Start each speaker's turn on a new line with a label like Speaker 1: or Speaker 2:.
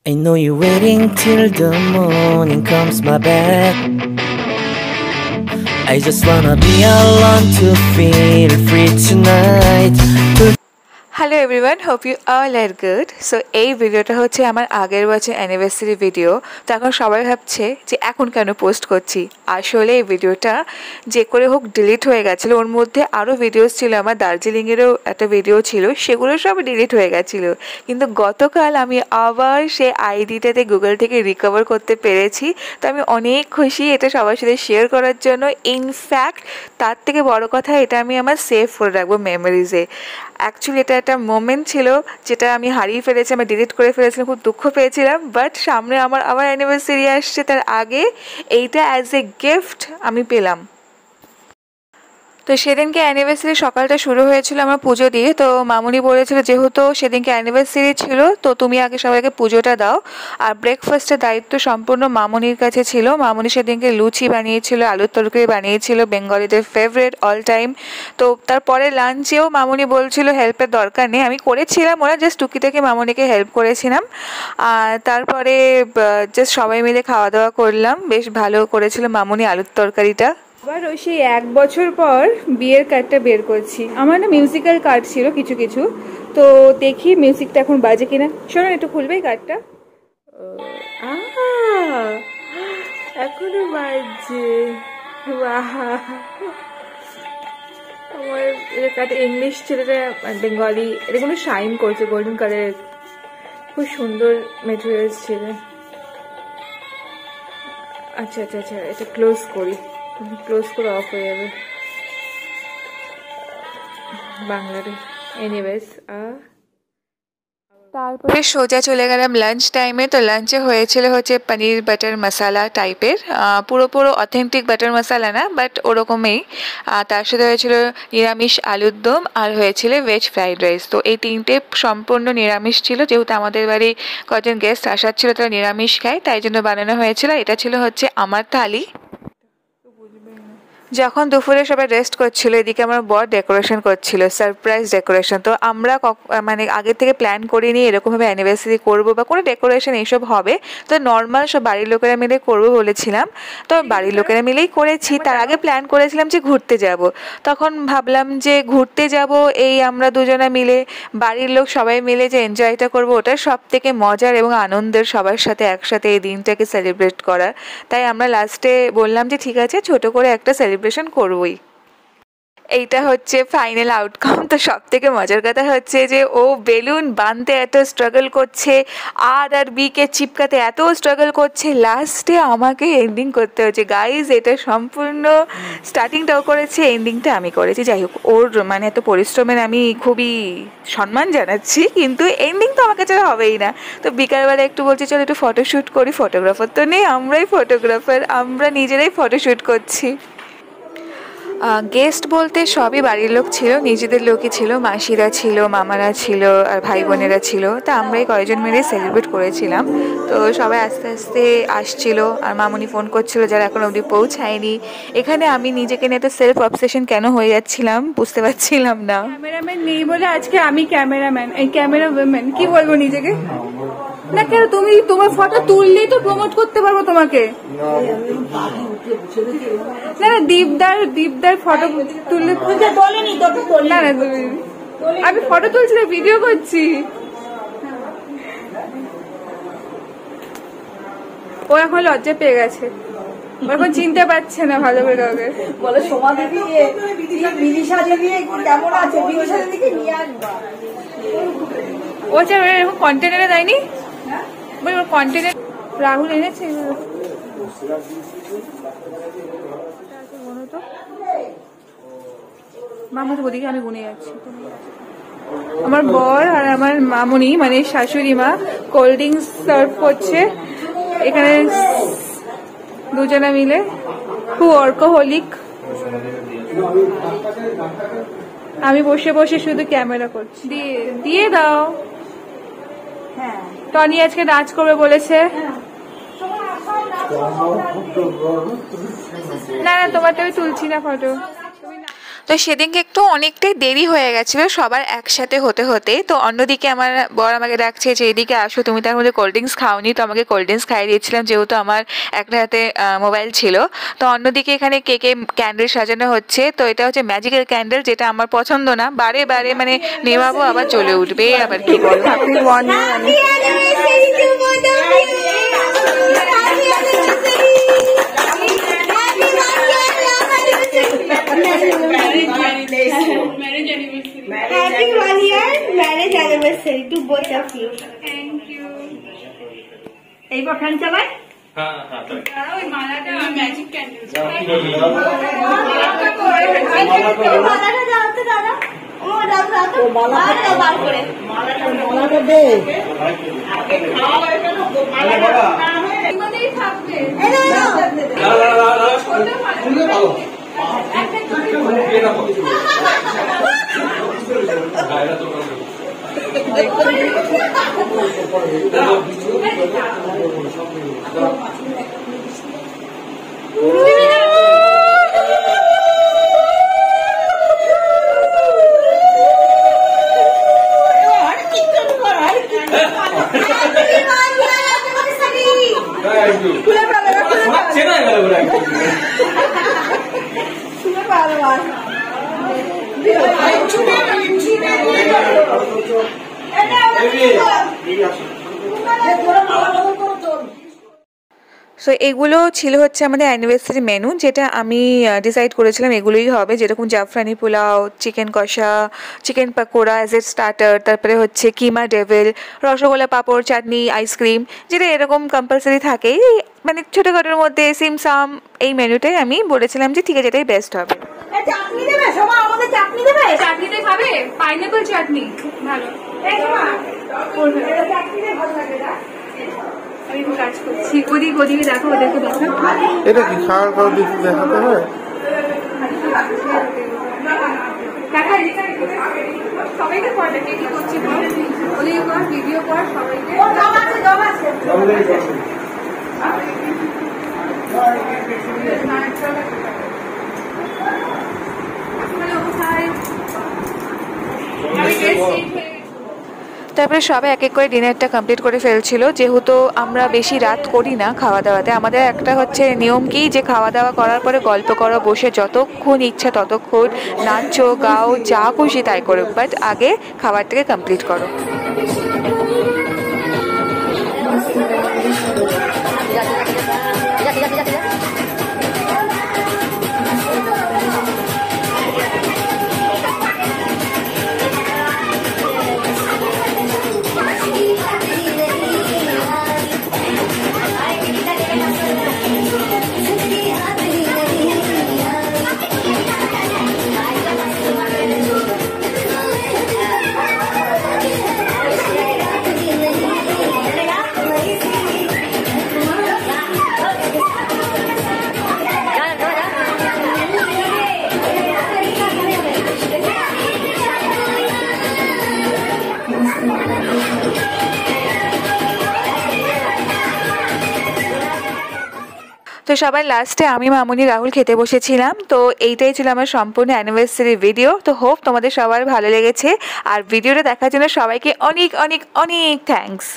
Speaker 1: I know you're waiting till the morning comes my back. I just wanna be alone to feel free tonight.
Speaker 2: Hello everyone, hope you all are good. So এই ভিডিওটা হচ্ছে আমার আগের বছর anniversary video. তো এখন সবাই ভাবছে যে এখন কেন পোস্ট করছি। আসলে এই ভিডিওটা যে করে হোক ডিলিট হয়ে গেছিলো। ওর মধ্যে আরও ভিডিওস ছিল, আমার দার্জিলিংয়েরও একটা ভিডিও ছিল, সেগুলো সব ডিলিট হয়ে গেছিলো। কিন্তু গতকাল আমি আবার সেই আইডিটাতে গুগল থেকে রিকভার করতে পেরেছি। তো আমি অনেক খুশি এটা সবার সাথে শেয়ার করার জন্য। ইনফ্যাক্ট তার থেকে বড় কথা, এটা আমি আমার সেভ করে রাখবো মেমোরিজে। অ্যাকচুয়ালি এটা একটা মোমেন্ট ছিল যেটা আমি হারিয়ে ফেলেছি, আমি ডিলিট করে ফেলেছিলাম, খুব দুঃখ পেয়েছিলাম। বাট সামনে আমার আবার অ্যানিভার্সারি আসছে, তার আগে এইটা অ্যাজ এ গিফট আমি পেলাম। তো সেদিনকে অ্যানিভার্সারি সকালটা শুরু হয়েছিল আমার পুজো দিয়ে। তো মামুনি বলেছিল যেহেতু সেদিনকে অ্যানিভার্সারি ছিল তো তুমি আগে সবাইকে পুজোটা দাও, আর ব্রেকফাস্টের দায়িত্ব সম্পূর্ণ মামুনির কাছে ছিল। মামুনি সেদিনকে লুচি বানিয়েছিল, আলুর তরকারি বানিয়েছিল, বেঙ্গলিদের ফেভারিট অল টাইম। তো তারপরে লাঞ্চেও মামুনি বলছিল হেল্পের দরকার নেই, আমি করেছিলাম, ওরা জাস্ট টুকিটাকি মামুনিকে হেল্প করেছিলাম। আর তারপরে জাস্ট সবাই মিলে খাওয়া দাওয়া করলাম, বেশ ভালো করেছিল মামুনি আলুর তরকারিটা। আবার ওই সেই 1 বছর পর বিয়ের কার্ডটা বের করছি। আমার না মিউজিক্যাল কার্ড ছিল কিছু কিছু, তো দেখি মিউজিকটা এখন বাজে কিনা। শোনো একটু খুলবে এই কার্ডটা, এখনো বাজছে। আমার এটা কার্ড ইংলিশ ছিল, এটা বেঙ্গলি, এটা কোনো শাইন করছে গোল্ডেন কালারের, খুব সুন্দর মেটেরিয়ালস ছিল। আচ্ছা আচ্ছা আচ্ছা, এটা ক্লোজ করি, ক্লোজ করে অফ হয়ে যাবে বাংলাতে। এনিওয়েজ তারপরে সোজা চলে গেলাম লাঞ্চ টাইমে। তো লাঞ্চে হয়েছিল হচ্ছে পনির বাটার মশালা টাইপের, পুরো অথেন্টিক বাটার মশালা না, বাট ওরকমই। তার সাথে হয়েছিল নিরামিষ আলুর দম, আর হয়েছিল ভেজ ফ্রাইড রাইস। তো এই তিনটে সম্পূর্ণ নিরামিষ ছিল, যেহেতু আমাদের বাড়ি কজন গেস্ট আসার ছিল তারা নিরামিষ খায়, তাই জন্য বানানো হয়েছিল। এটা ছিল হচ্ছে আমার থালি। যখন দুপুরে সবাই রেস্ট করছিল, এদিকে আমার বর ডেকোরেশন করছিল, সারপ্রাইজ ডেকোরেশন। তো আমরা মানে আগে থেকে প্ল্যান করিনি এরকমভাবে অ্যানিভার্সারি করবো বা কোনো ডেকোরেশন এইসব হবে। তো নর্মাল সব বাড়ির লোকেরা মিলে করবো বলেছিলাম, তো বাড়ির লোকেরা মিলেই করেছি। তার আগে প্ল্যান করেছিলাম যে ঘুরতে যাব। তখন ভাবলাম যে ঘুরতে যাব এই আমরা দুজনা মিলে, বাড়ির লোক সবাই মিলে যে এনজয়টা করবো, ওটা সব থেকে মজার এবং আনন্দের, সবার সাথে একসাথে এই দিনটাকে সেলিব্রেট করার। তাই আমরা লাস্টে বললাম যে ঠিক আছে, ছোট করে একটা সেলিব্রেশন করবই। এইটা হচ্ছে ফাইনাল আউটকাম। তো সব থেকে মজার কথা হচ্ছে যে ও বেলুন বাঁধতে এত স্ট্রাগল করছে, আর বিকে চিপকাতে এত স্ট্রাগল করছে, লাস্টে আমাকে এন্ডিং করতে হচ্ছে। গাইজ, এটা সম্পূর্ণ স্টার্টিংটাও করেছে, এন্ডিংটা আমি করেছি। যাই হোক, ওর মানে এত পরিশ্রমের আমি খুবই সম্মান জানাচ্ছি, কিন্তু এন্ডিং তো আমাকে ছাড়া হবেই না। তো বিকালবেলা একটু বলছি চলো একটু ফটোশ্যুট করি। ফটোগ্রাফার তো নেই, আমরাই ফটোগ্রাফার, আমরা নিজেরাই ফটোশ্যুট করছি। গেস্ট বলতে সবই বাড়ির লোক ছিল, নিজেদের লোকই ছিল, মাসিরা ছিল, মামারা ছিল, আর ভাই বোনেরা ছিল। তা আমরাই কয়েকজন মিলে সেলিব্রেট করেছিলাম। তো সবাই আস্তে আস্তে আসছিল, আর মামুনি ফোন করছিল যারা এখন অবধি পৌঁছায়নি। এখানে আমি নিজেকে নিয়ে তো সেলফ অবসেশন কেন হয়ে যাচ্ছিলাম বুঝতে পারছিলাম না। ক্যামেরাম্যান নেই বলে আজকে আমি ক্যামেরাম্যান, এই ক্যামেরা উইমেন, কি বলবো নিজেকে। না কেন, তুমি তোমার ফটো তুললেই তো প্রমোট করতে পারবো তোমাকে। না না, দীপদার ফটো তুললে না না, আমি ফটো তুলছি না, ভিডিও করছি। ও এখন লজ্জা পেয়ে গেছে, ও এখন চিনতে পারছে না ভালো করে কাউকে। বলে সোমা দিদি বিদিশা দিদি কেমন আছে, বিদিশা দিদিকে নিয়ে আসবা। ও এরকম কন্টেনারে দেয়নি, কন্টেনার রাহুল এনেছে। মামা তো ওদিকে, আমি গুনে যাচ্ছি। আমার বর আর আমার মামুনি মানে শাশুড়ি মা কোল্ড ড্রিঙ্কস সার্ভ করছে এখানে দুজনা মিলে, খুব অল্কোহলিক। আমি বসে বসে শুধু ক্যামেরা করছি। দিয়ে দাও। টনি আজকে নাচ করবে বলেছে। না না, তোমারটা আমি তুলছি না ফটো। তো সেদিনকে একটু অনেকটাই দেরি হয়ে গেছিলো সবার একসাথে হতে হতে। তো অন্যদিকে আমার বর আমাকে ডাকছে যে এদিকে আসো, তুমি তার মধ্যে কোল্ড ড্রিঙ্কস খাওনি, তো আমাকে কোল্ড ড্রিঙ্কস খাইয়ে দিয়েছিলাম যেহেতু আমার একটা হাতে মোবাইল ছিল। তো অন্যদিকে এখানে কেকে ক্যান্ডেল সাজানো হচ্ছে। তো এটা হচ্ছে ম্যাজিক্যাল ক্যান্ডেল, যেটা আমার পছন্দ না, বারে বারে মানে নেভাবো আবার চলে উঠবে, আবার কি বলো।
Speaker 3: Happy 1 year marriage anniversary to both of you.
Speaker 4: Thank you.
Speaker 3: এই ফ্যান চালাই?
Speaker 4: হ্যাঁ হ্যাঁ তাই। ওই মালাটা ম্যাজিক ক্যান্ডেল।
Speaker 3: মালাটা দাও তো দাদা। ও দাও দাও তো মালাটা বার করে। মালাটা দে। খাও এটা তো মালাটা।
Speaker 4: মধ্যেই থাকবে।
Speaker 3: এই নাও নাও।
Speaker 4: শুনে ভালো।
Speaker 2: সো এগুলো ছিল হচ্ছে আমাদের অ্যানিভার্সারি মেনু, যেটা আমি ডিসাইড করেছিলাম এগুলোই হবে, যেরকম জাফরানি পোলাও, চিকেন কষা, chicken pakora as a starter, তারপরে হচ্ছে কিমা ডেভিল, রসগোল্লা, পাঁপড়, চাটনি, আইসক্রিম, যেটা এরকম কম্পালসারি থাকেই, মানে ছোটোখাটোর মধ্যে সিমসাম। এই মেনুটাই আমি বলেছিলাম যে ঠিক আছে এটাই বেস্ট হবে।
Speaker 3: চাটনি দেবে সবাই, আমাদের চাটনি দেবে।
Speaker 4: চাটনিতে খাবে? পাইনাপল চাটনি ভালো।
Speaker 3: চাটনিতে ভালো লাগে না।
Speaker 4: আমি কাজ করছি, ওদিকে দেখো, ওদেরকে দেখো।
Speaker 5: এটা কি খাওয়ার পর দিতে দেখাতে হয়?
Speaker 4: সবাইকে কর, কি করছি বল, ওদিকে কর, ভিডিও কর সবাইকে।
Speaker 2: তারপরে সবাই এক এক করে ডিনারটা কমপ্লিট করে ফেলছিল, যেহেতু আমরা বেশি রাত করি না খাওয়া দাওয়াতে। আমাদের একটা হচ্ছে নিয়ম কি, যে খাওয়া দাওয়া করার পরে গল্প করো, বসে যতক্ষণ ইচ্ছা ততক্ষণ নাচো গাও, যা খুশি তাই করো, বাট আগে খাবারটাকে কমপ্লিট করো। তো সবাই লাস্টে আমি, মামুনি, রাহুল খেতে বসেছিলাম। তো এইটাই ছিল আমার সম্পূর্ণ অ্যানিভার্সারি ভিডিও। তো হোপ তোমাদের সবার ভালো লেগেছে, আর ভিডিওটা দেখার জন্য সবাইকে অনেক অনেক অনেক থ্যাঙ্কস।